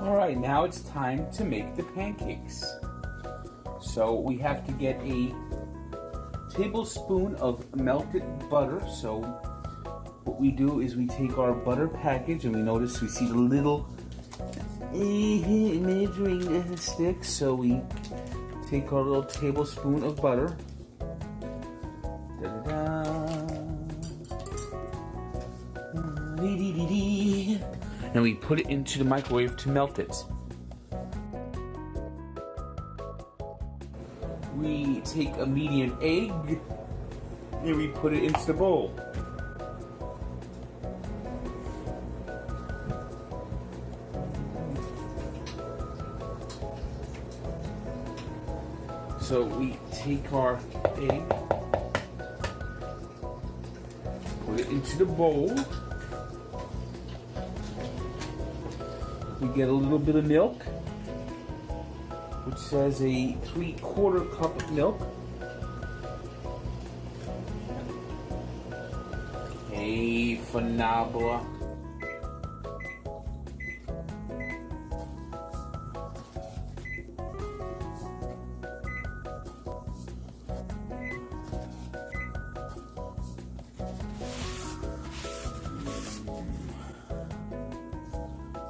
Alright, now it's time to make the pancakes. So we have to get a tablespoon of melted butter. So what we do is we take our butter package and we notice we see the little measuring sticks. So we take our little tablespoon of butter. And we put it into the microwave to melt it. We take a medium egg and we put it into the bowl. So we take our egg, put it into the bowl. We get a little bit of milk, which says a 3/4 cup of milk. Hey, phenomenal.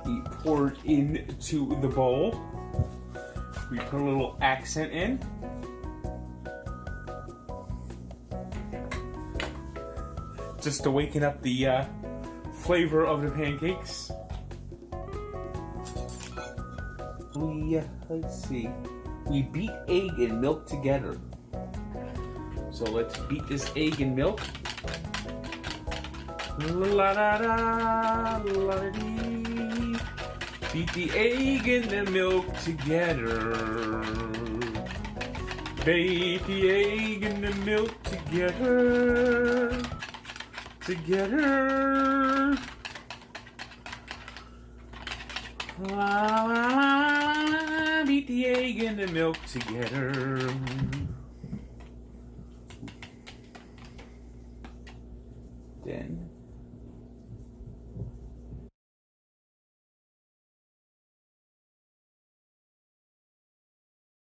We pour it into the bowl. We put a little accent in. Just to waken up the flavor of the pancakes. Let's see. We beat egg and milk together. So let's beat this egg and milk. La da da, la da dee. Beat the egg and the milk together. Beat the egg and the milk together. Together. La la la. Beat the egg and the milk together. Then